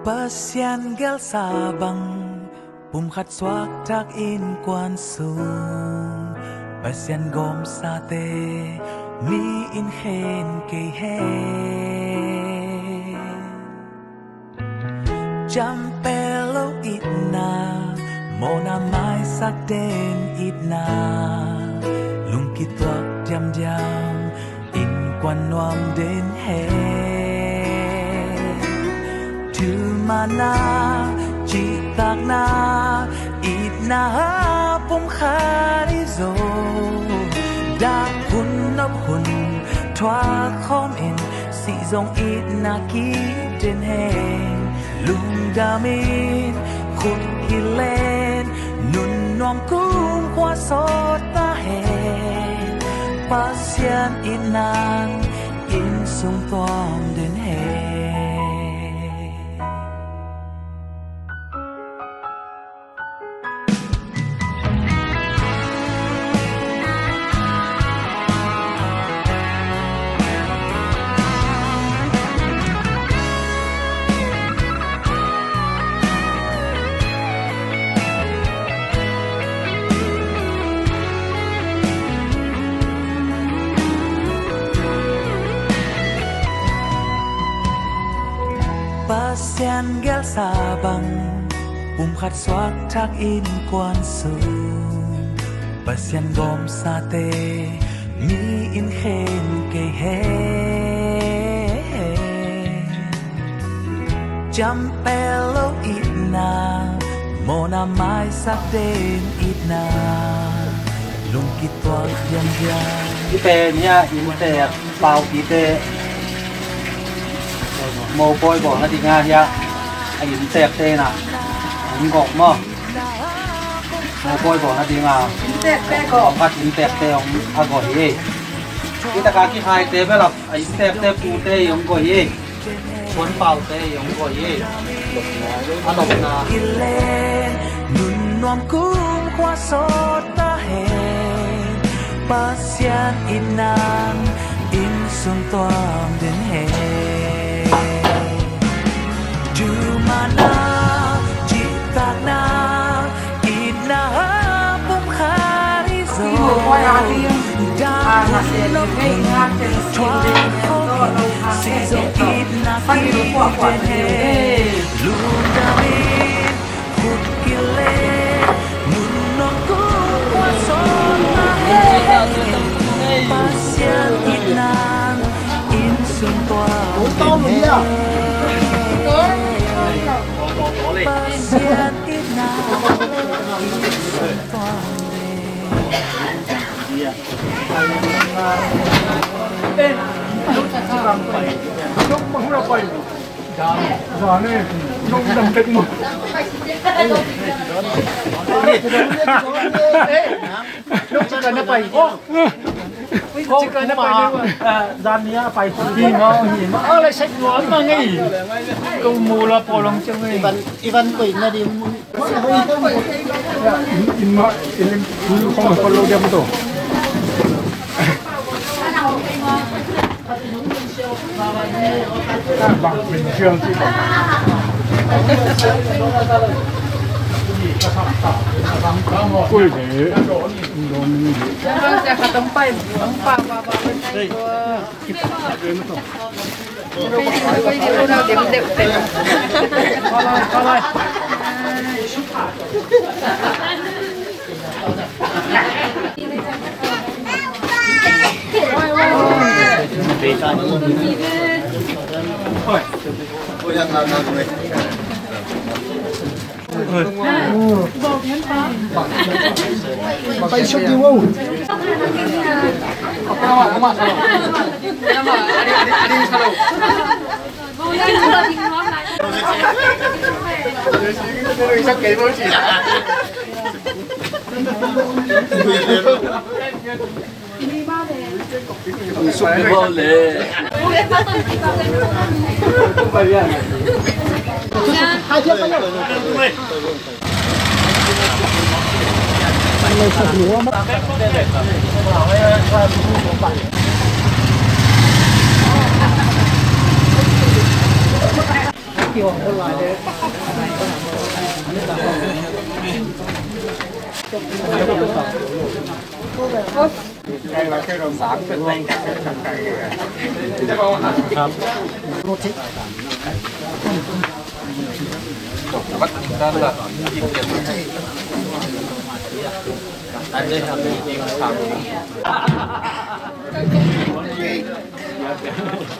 Pasyan gel sabang pumkhat swak tak in kwan sung Pasyan gom sate mi in hen kay hen Jampelo itna Mona mai sak den itna Lungkit wak jam jam in kwan nuam den hen Tu mana citak na itna pum kharizo da hun nop hun thoa khom in si zong itna ki den hen lung damin khut kilen nun nuam kum kwa sot ta hen pasyan itnan in sung tom den hen Pasyan gel sabang pumkhat swak tak in kwan sung Pasyan gom sate mi in hen kay hen Jampelo itna Mona mai sak den itna Lungkit wak jam jam Ite niya inte pau ite mồ bôi bỏ nó thì nga nha anh in tẹp tê nè anh gọt mà mồ bôi bỏ nó thì nga ông phát in tẹp tê ông gọi gì kita kaki hai tê với là in tẹp tê pu tê ông gọi gì cuốn bao tê ông gọi gì ăn độc na nun nuam kum kwa sot ta hen pasyan inang in sung toam den hen Mana citak na itna pum kharizo dan lopin tuan sizo itna kiden lundamin kut kile munok kuason pasyan itna insun tua Pasyan itna Lúc mà không là phải giờ này lúc đầm tịch một lúc chỉ cần nó phải chỉ cần nó phải gian nia phải đi mà lại sách ngón mà nghỉ câu mù là bỏ lòng chân nghỉ Ivan quỷ là đi in mà in không phải follow dia betul bang bình thường chứ Ui thế Jangan tempai tempat apa đây đây mất rồi Tay sốc nhiều không?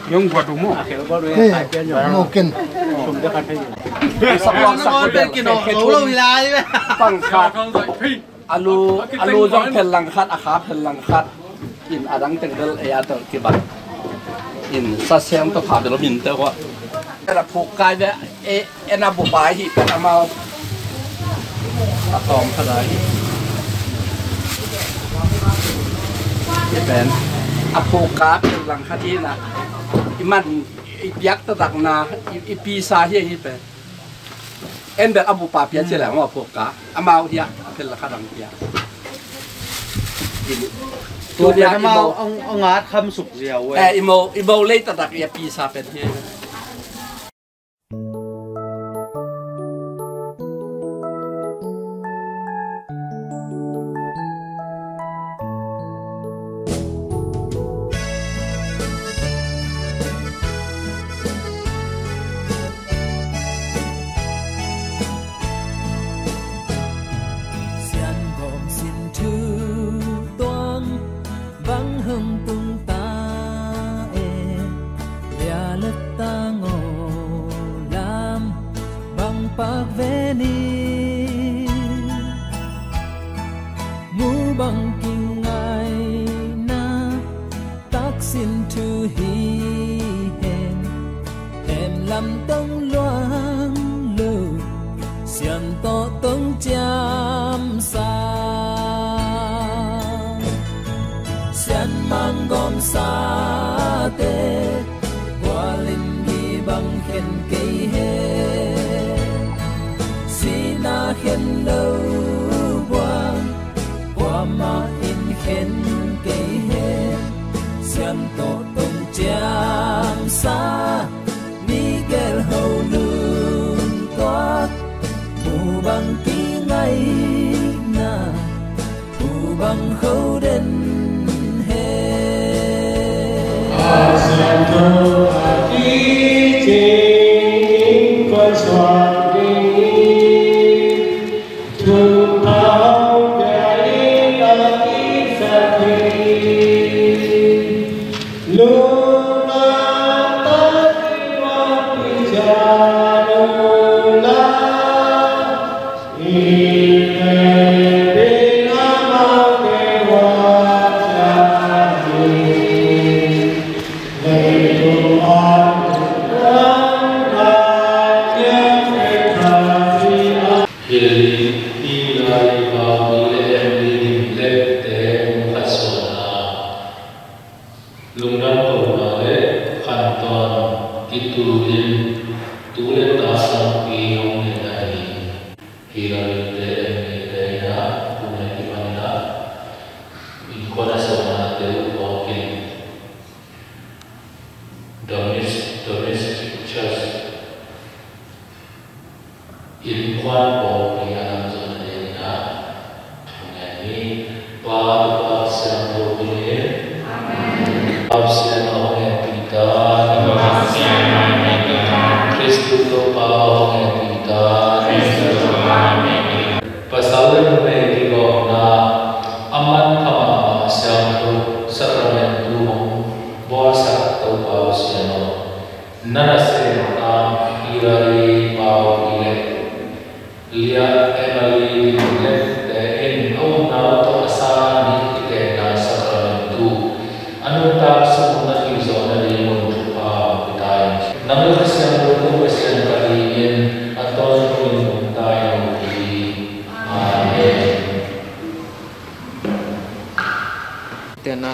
Yung gua tumo. Mungkin. Sabang sakot din kinokaulo wilay. Pangkat. Alu jong pelangkat akap pelangkat. In adang tengdel ayato kibat. In sasyang to phabelo min te wa. Era phukai de ena bu bai hi pen amau. Atom khadai. Ben aphuka pelangkat ina. Iman yak tadak na ipisa hi hi pe. En ber abu pa pia chela ma aphuka. Amau dia pelangkat dang pia. ตัวเดียวมาเอางาดคำสุกเดียวเว้ยอีโมเล่ตะดักยาปีซาเป็นที่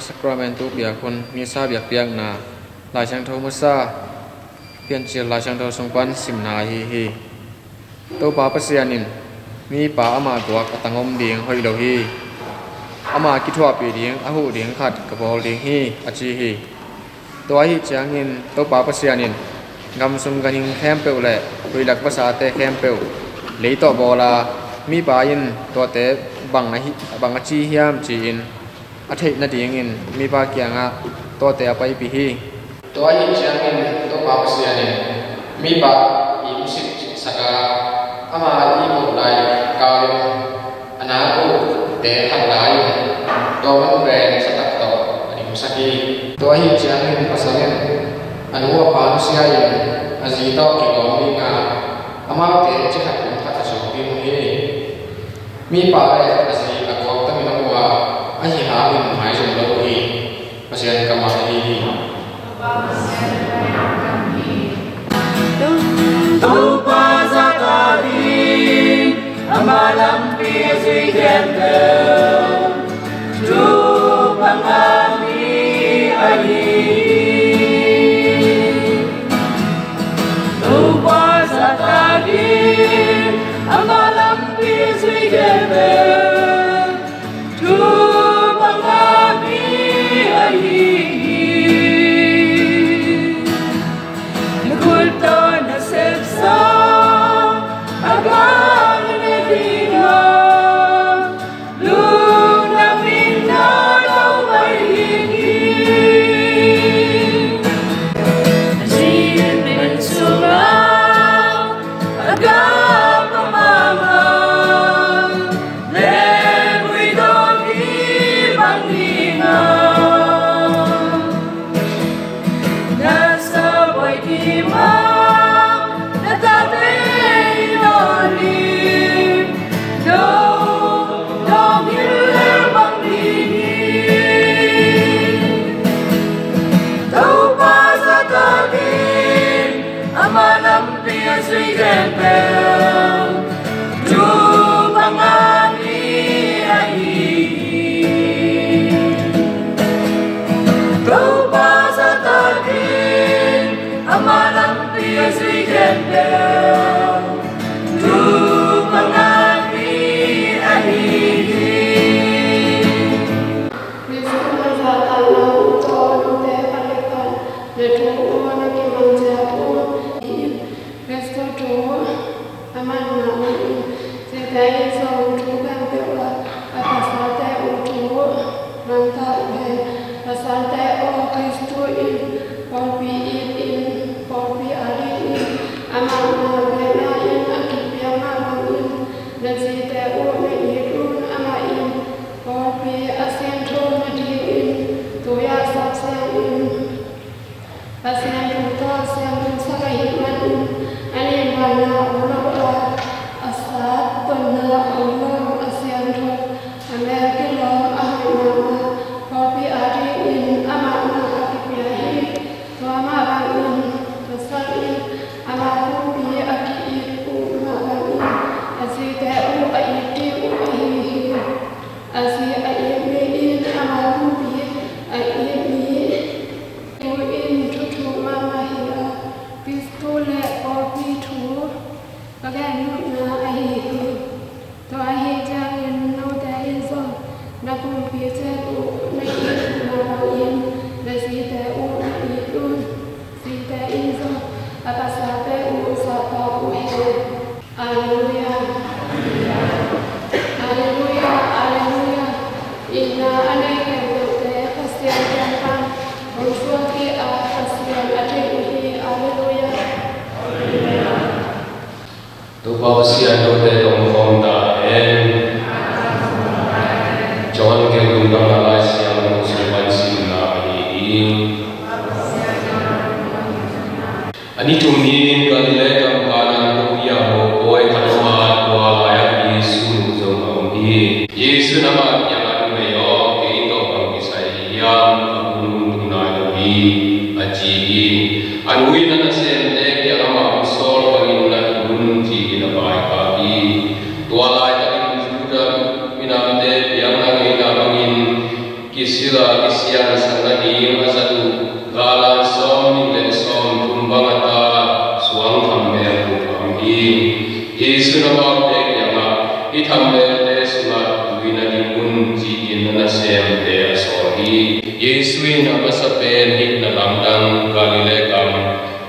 Sakramentu biakun misa biak biak na lai chang thau musa pian chil lai chang thau songpan simna hi to pa pasianin mi pa ama tuak atangom ding hoi lo hi ama ki thua pi ding ahu ding khat ka bol ding hi achi hi to hi changin to pa pasianin ngam sum ganing khem pe ule huilak basa te khem pe leito bola mi ba in to te bang a chi hiam chi in a thei na ding in mi ba kyanga to te apai pi hi to hi chiang in to pa sia ni mi ba i musik saka ama i mo lai ka ana ko te thang lai to man be sa tak to ani musaki to hi chiang in pasalen anu pa sia in azi to ki ko mi nga ama te chi khat kun tha so pi mu hi mi pa le azi a ko ta mi na wa a hi ha min mai so lo hi pasian ka ma hi Tupa Zakarin Amalam Pisi Gendel Tupa Ngami Ayi Tupa Zakarin Amalam Pisi Gendel Tupa Ngami Ayi Yesuin apa sepen hit na lamdang Galilea kam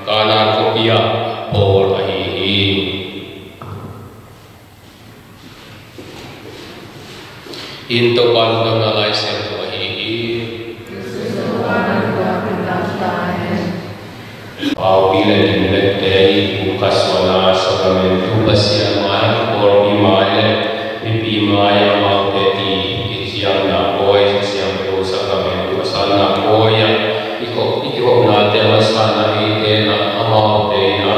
kanan kopi Maria Paul ahi into pandang alay siya to ahi Pau pila dinlet tei bukas wana sakramento pasya mai por imale pipi maya mau teti siang na koi siang po sakramento sana koya iko na te masana ite na amau te na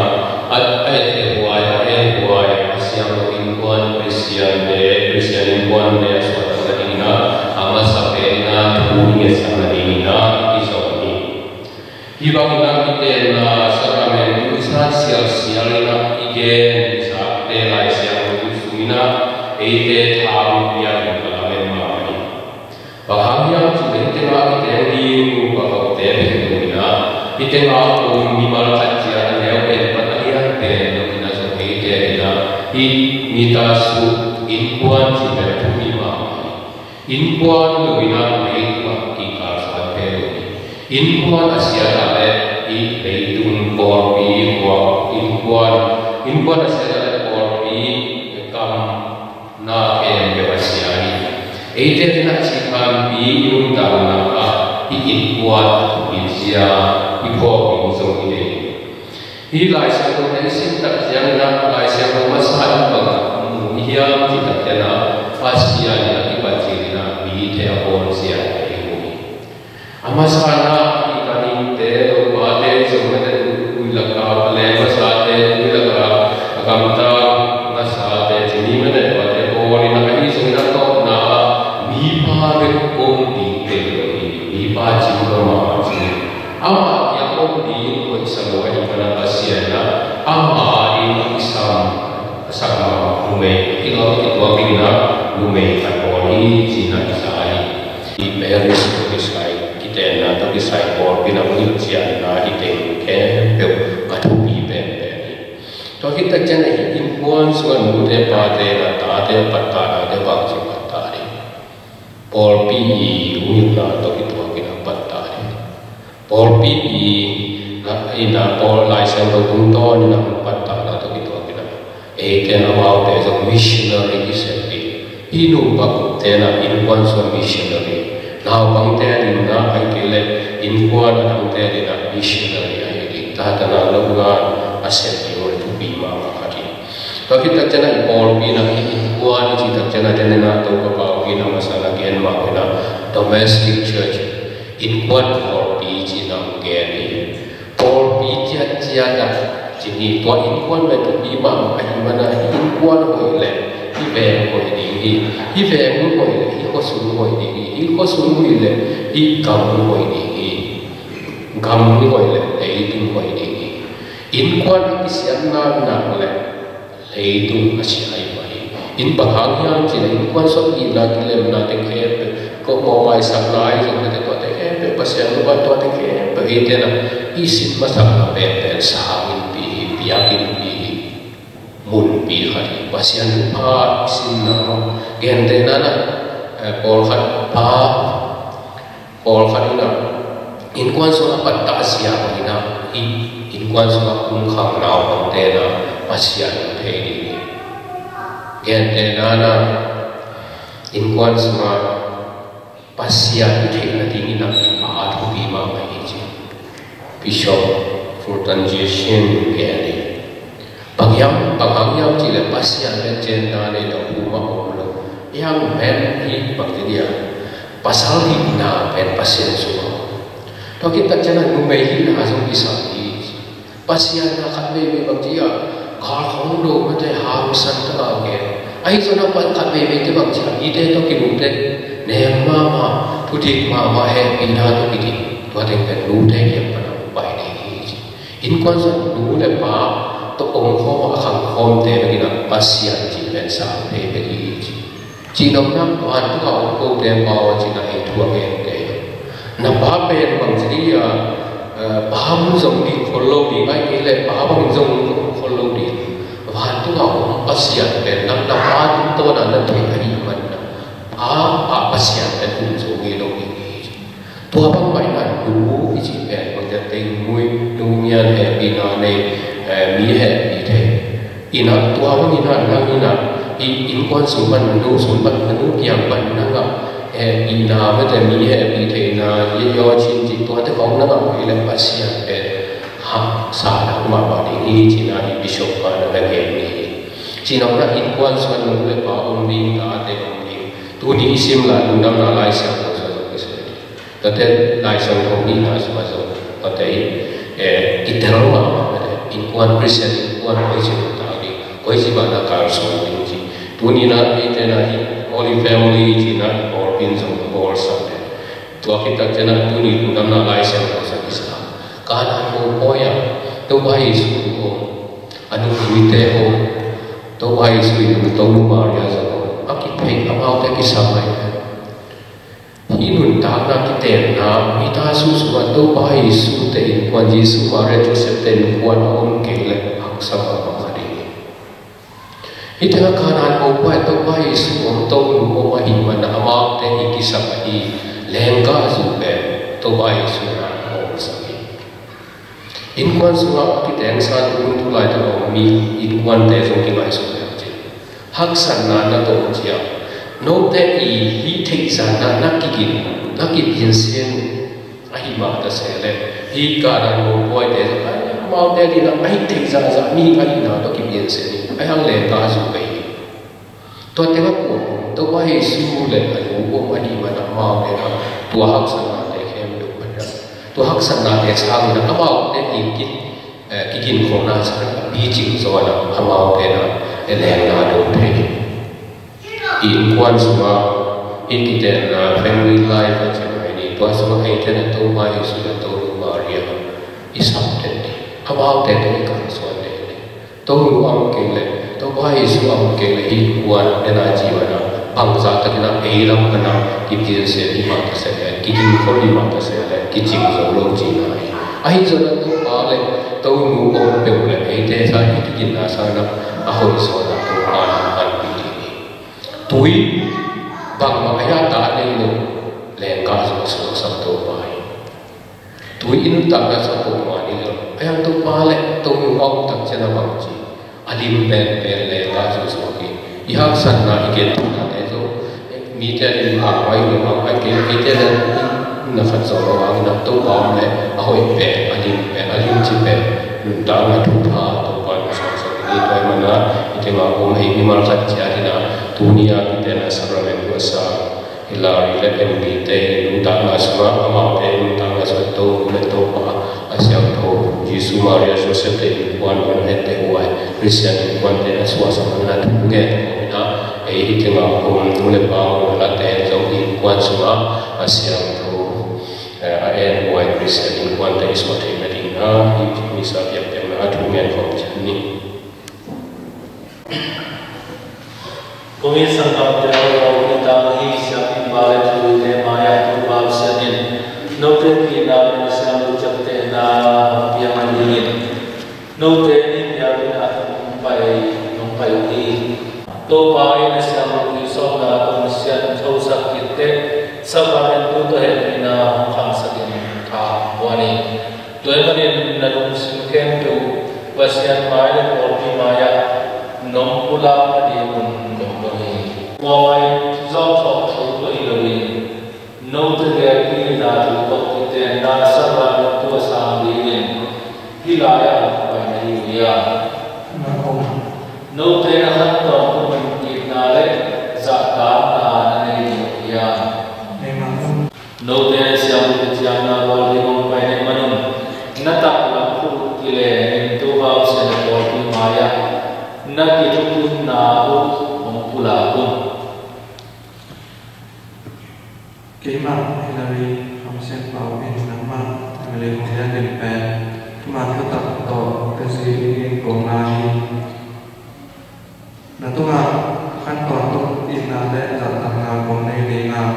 at ete huay siang inkuan Christian inkuan de aswata ina ama sapena punya sana ina isoni Ibang na ite na sakramento sa sial na igen sa te lai siang usumina ite tham yang kalamen mai bahaya ite na ite di rupa te betumina ite na mi mal kaccia leo e patalia te na so ite na I mita su inkuan si betumima inkuan luina mai wa ikar sa pero inkuan asia kale I beitun korpi wa inkuan asia kale korpi kam na em bewasiani eite na sikam bi yung tauna ka I inkuan isia ipo bingsong ide I lai sa ko na isim tak siang na lai sa ko masahan bang hiyam kita kena asia ni ibaci na bi te apon sia Amasana ikani te bate sumete ulaka le masate ulaka akamta masate jini mete bate ori na kani sumina to na mipa be om di te mipa jingro ma ama ya om di ko isamo ai kana asiana ama di isam sama lume ilo itu bina lume kapoli jina isai di Paris ko isai na to kisai por pina mil sia na ite ke pe katu pi pe pe to kita jana influence wan mute pa te na ta te patta na de ba chi patta ri por pi uni na to kitu kina patta ri por pi na ina por lai san to kun to ni na patta na to kitu kina e te na wa te so missionary kisepi inu ba te na influence missionary Now bang te di na ay kile inkuan ang te di na missionary ay di tatana lugar asep yo to be ma makati. Bakit tatjana ipol pi na inkuan ji tatjana dene na to ka pa pi na masala gen ma na domestic church inkuan for pi ji na gen ni por pi tia tia da ji ni to inkuan me to be ma ay mana inkuan ho le ibe ho ni ibe mu ho ni ko su ho ni ko sunu ile I kam ko ini gam ko ile leitung ko ini in kwan isian na le leitung asiai bai in bahang yang cile in kwan so ila kile na te ke ko mo mai sang lai so te to te ke pasian ko to te ke pe ite na isin masak na pe sa in pi piakin pi mun pi hari pasian pa isin na gente na Paul Kharina in kwan so apa tasia ina in kwan so kum khang nau te na asia te ni gen te na in kwan so pasia te na ti na a thu bi ma mai ji Bishop Fulton Jeshin ge ni pangyam ji le pasia le chen na ne to pu ma yang men I bakteria pasal di na pen pasien semua. To kita jangan membaiki na asal bisa di pasien na kabe bakteria kalau do mate harusan ta ge. Ai zona pan kabe te bakteria ide to kinute ne mama putik mama he ina to kiti to te pen lu te ye pan pai ni. In kwan so lu le pa to ong kho akhang khom te na pasien ji pen sa te pe chỉ nông nam toàn tất cả ông cô đem vào chỉ là hệ thuộc em để nằm bá bên bằng chỉ bá muốn dùng đi khôn lâu đi ngay cái lệ bá bằng dùng khôn lâu đi và tất cả ông bác sĩ để nằm bá chúng tôi là nó thấy hay mình bác sĩ để cũng dùng cái lâu đi tua bằng bảy là đủ cái chỉ về bằng cái tình nuôi nuôi nhân hệ bị nó này mi he mi the ina tua ho ina na ina in quan sum ban nu sum ban nu piang ban na ga ina ma te mi he mi the na ye yo chin ji tua te kong na ga le pasia ha sa na ma ba ni chi na ni bishop ka na ga ge ni chi na na in quan sum nu le pa om ni ta te om ni tu ni sim la nu nam na lai sa na sa ke se ta te lai sa thong ni na sa so ta te itero ma in quan present in quan present ta ni koi si ba na ka so ni ji tu ni na te na Holy Family ji na or pin song or sa tu kita jana tu ni nu nam na lai sa na sa isa kana mo poya to ba Yesu ko anu ni te ho to ba Yesu ni to lu Maria sa ko aki pe amau te ki sa mai hinun ta na ki te na mi ta su su ba to ba Yesu te in quan Yesu Maria Joseph te in quan om ke le hak sa ba ma ri ita kana mo pa to ba Yesu om to lu mo ma hi ma na amau te ki sa ba hi lenga zu pe to ba Yesu na om sa in quan suwa ki teng sa tu tu lai ta mi in quan te so ki lai so ya ji hak san na na to chia no te I hi thei sa na ki bin sen ai ma ta se le hi ka na mo poi te sa ma te di na ai thei sa mi ai na to ki bin sen ai hang le ka su pe to te ba ko to ba Yesu le ai mo ma ni ma na ma te na tu hak san na te khem du ma na tu hak san na te sa ni na amau te kikin ko na sa bi jing zo na amau te na le na do the in quan suma in ki na family life cha ni to suma ai te na to ba Yesu na to Maria isam te amau te to ka so te to lu am ke le to ba Yesu am ke le hi quan na jiwana bang za ta na ei lam na ki bin se ni ma ta se ki kin ko ni ma ta se ki jing zo lo ji na ai zo na to ba le to nu om pe le ei te sa ni ki kin na sa na a hoi so na to an pi ni tui bang ma ya ta ne lo le ka so sa to ba tui in ta na sa to ma ni lo ai to ba le to nu om ta che na bang ji alim ben le ka so ki i hak san na i gen na te so mi te ni ma wai ni ma ai ke te na fan so lo ang na to ba le a hoi pe alim chi pe nun ta na thu tha to pa so so ni to ma na i te ma om hei ni mar khat cha ni na dunia ki te na sa ra le sa hilari le em ni te nun ta na sa ma te nun ta na sa to le to pa asyam tho Yesu Maria Joseph te wan wan te huai Christian wan te na swa sa na thu nge na ei te ma ko le pa la te zo in quan suma asyam tho a en huai Christian wan te so te na ding na ni sa pia te na thu nge ko chan ni Kami sangat jauh kita hisap ibarat tu te maya tu bangsanin note kita bersama ucap te na yang mandingin note ni dia bina numpai ni to pai na sama tu sohna komisian sausak kita sabaran tu tu bina kham sakin tha wani tu ni nadum simkem tu wasian maya korbi maya nom pula adiun Why zong thok thok to iloi no te ge ki na tu to te na sa ba no to sa li ni hilaya ba ni ya no te na han to ko min ki na le za ka na ni ya no te siam te siam na ba li mo pa ni manum na ta la khu ki le ni to ba se na ko ki maya na ki tu na u om pula ku Kima Hilary Hamsen Pau in Nama Ngaleng Tian Den Pen Tuman Ketak To Tesi Ingin Kongai Natunga Kan Kontuk Ina Le Zatang Ngabong Nili Ngam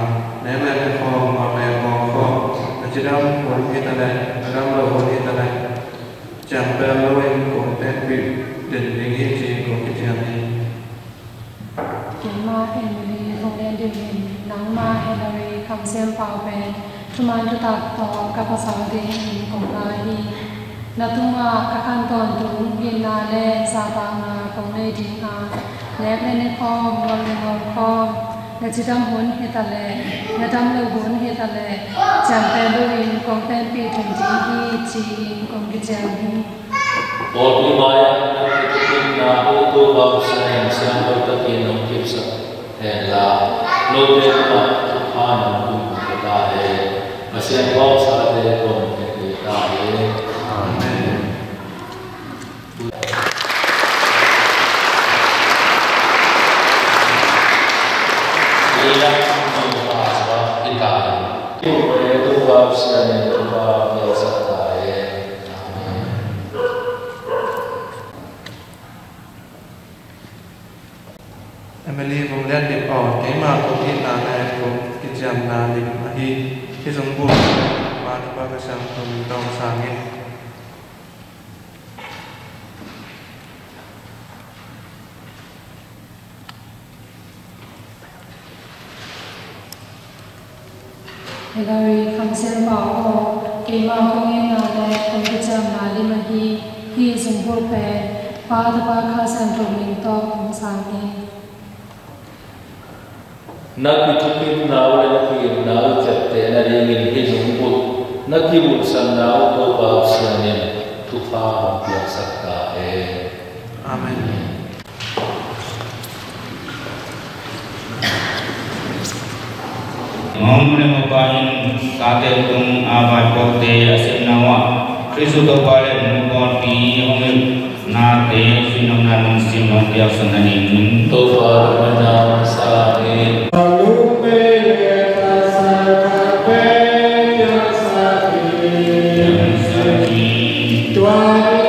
Nele Kong Mame Kong Kong Najidam Kong Kita Le Nagam Lo Kong Kita Le Jampe Loin Kong Ten Bip Den Ingin Ji Kong Kita Ni Kima Hilary Konglen Divin Nama Hilary Kamsem Pau Pen Tuman Ketak To Kapasal Ding Kongai Natuma kakanton tu binale sabanga kongne dinga lekne kom ngol kom nachidam hun hetale nadam lo hun hetale champe luin kompen pi thunji hi chi kom gi jam All Maya nakikitin na uto bausan siang bertakin ng kipsa hela lobe na tuhan kung katahe masih bausa de kung katahe amen. Ilang ang bahasa itahan uto bausan ng bausa tahe Emily vùng lên điểm ỏ thế mà cũng hiện là này cũng cái chạm là điểm là đi cái giống buồn mà nó bao cái sáng của mình tao sáng nghe Hilary kamsel bao ke ma kongin na le kom ki cham na li ma hi sung bol pe pa da pa kha san ro min to kom sang ni Nakikitin nao na nakikitin nao chatte na ringin hizungput nakibut san nao to paapsiyanin tufa biyak sakta Amen. Ngomong mapayin sate utung abai pote asim nawa Kristu to pale mukon pi omil nate sinong nanong simon biyak sananin tufa manam sa'in Tuhan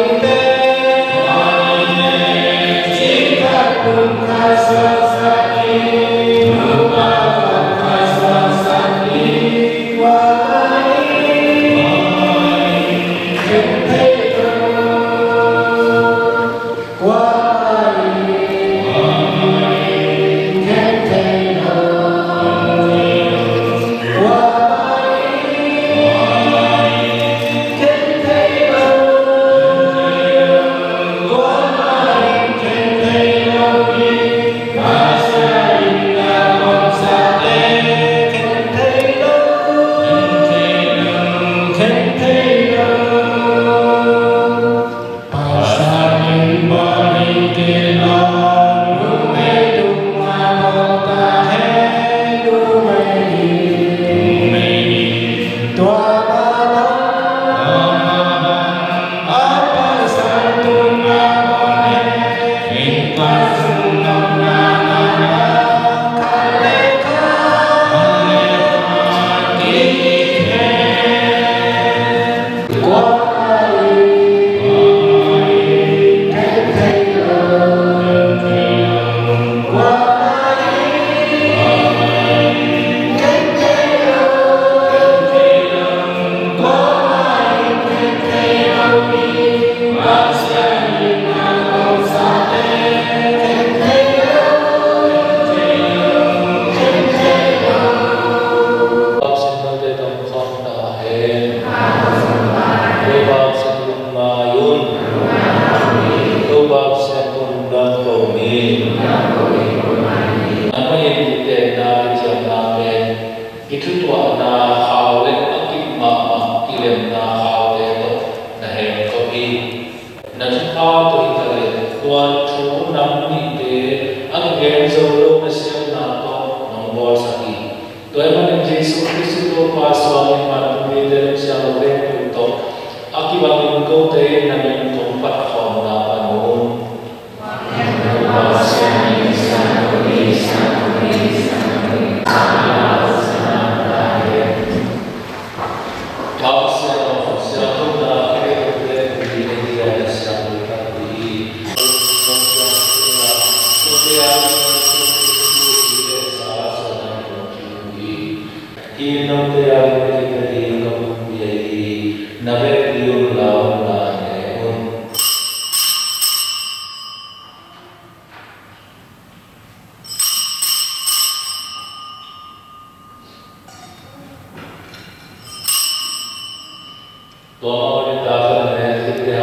Allah kita Yes,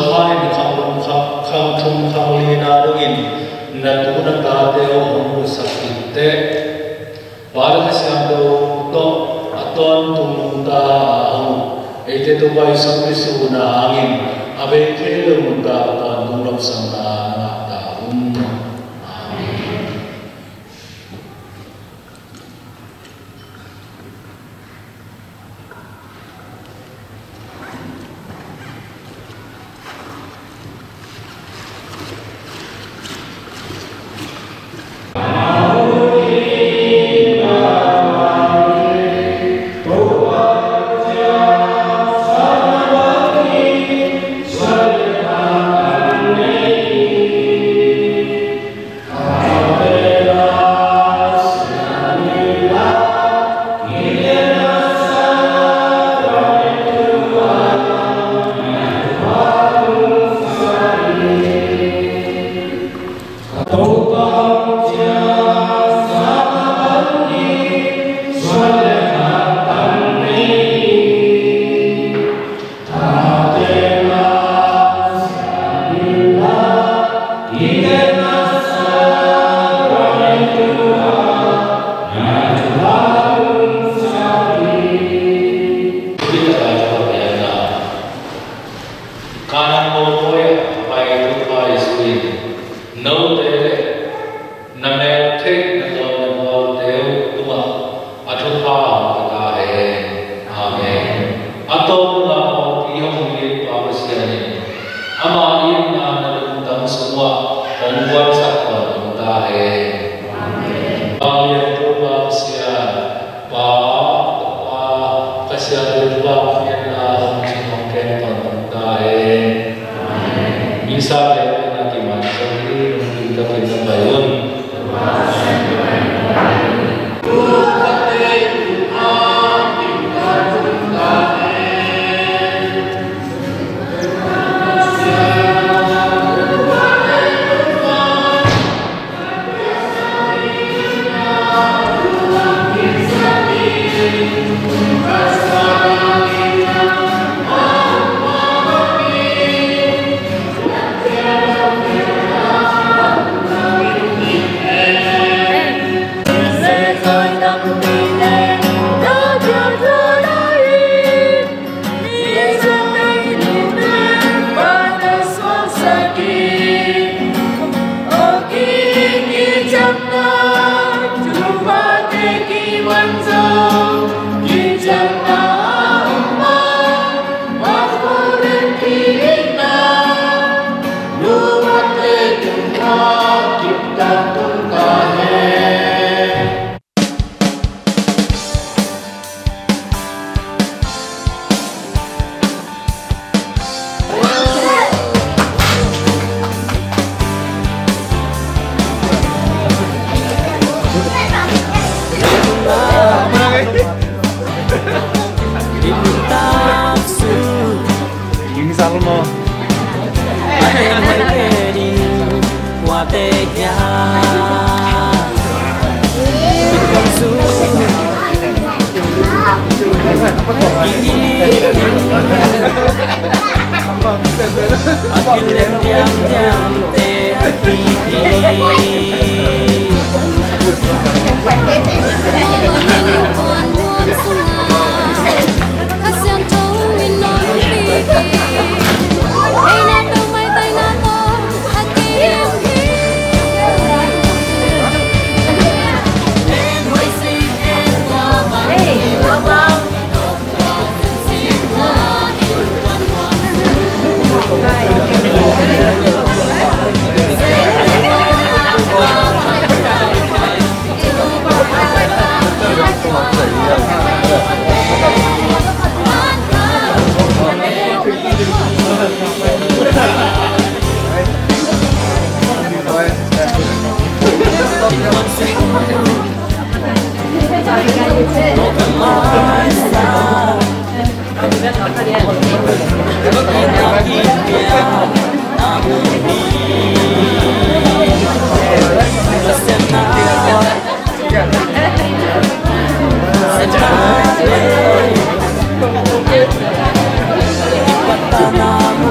Samai kham thum khalina dogin natuna ka deo homu sakite para siando to aton tumunda au ete to bai samrisu na angin abe khelo munda aton tumlom sanga ta Ipatanamu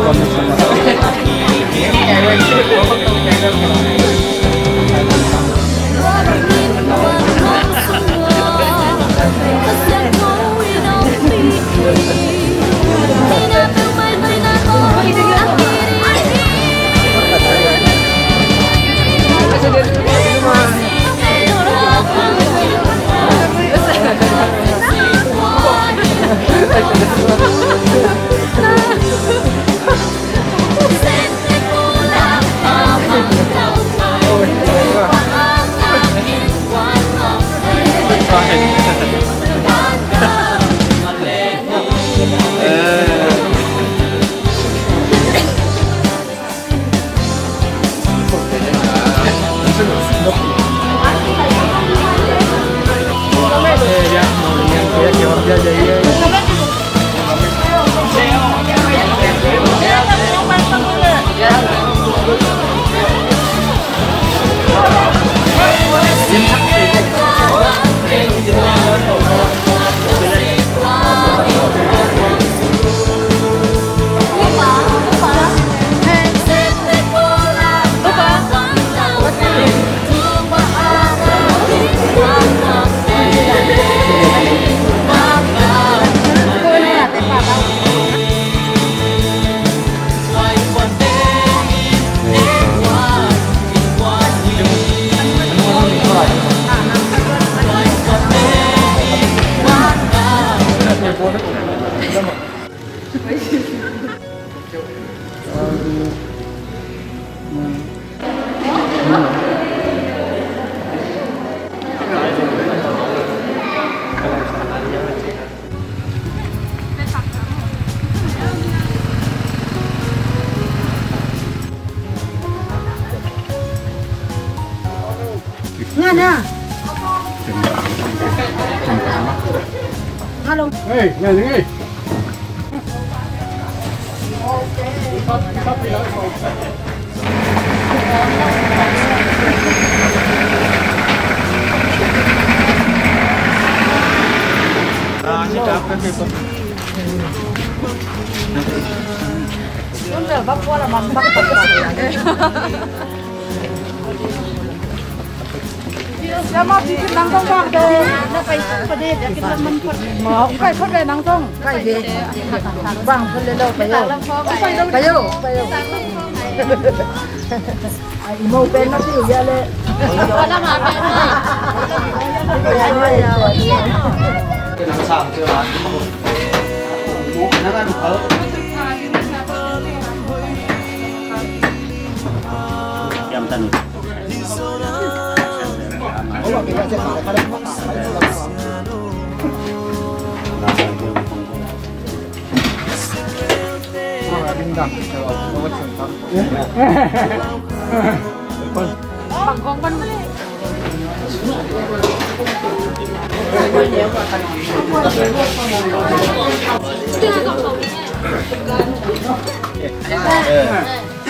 Ngana. Halo. Hey, này đứng đi. Udah bab wala mambak pakai. Sama bikin langsung bang deh. Nó phải có đi để cái mình mở cái phốt lên langsung. Cái gì? Bang phốt lên đâu phải đâu. Phải đâu. Mau pen nó chịu ra lên. Nó mà pen ơi. Cái nắng sàng chưa bạn? Nó đang thở. Jam tan. Bằng con văn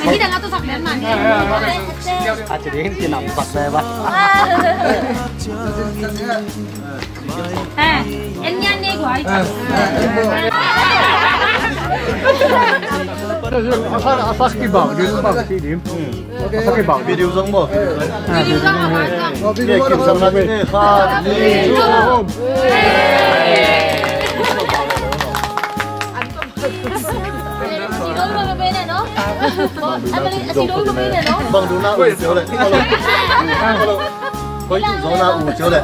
Nghĩ rằng tôi sọc đến màn Chỉ đến tiền nằm sọc đây ba. Em nhanh đi của anh. Cái bảo đến bảo chỉ điểm. Cái bảo Video giống bộ. Video giống hả? Video kiểm soát này pha đi. Bằng đúng nào chiếu đấy. Có giống nào chiếu đấy.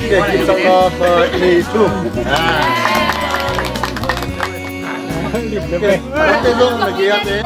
Để kiểm soát đi chung. Cái dung là kia thế.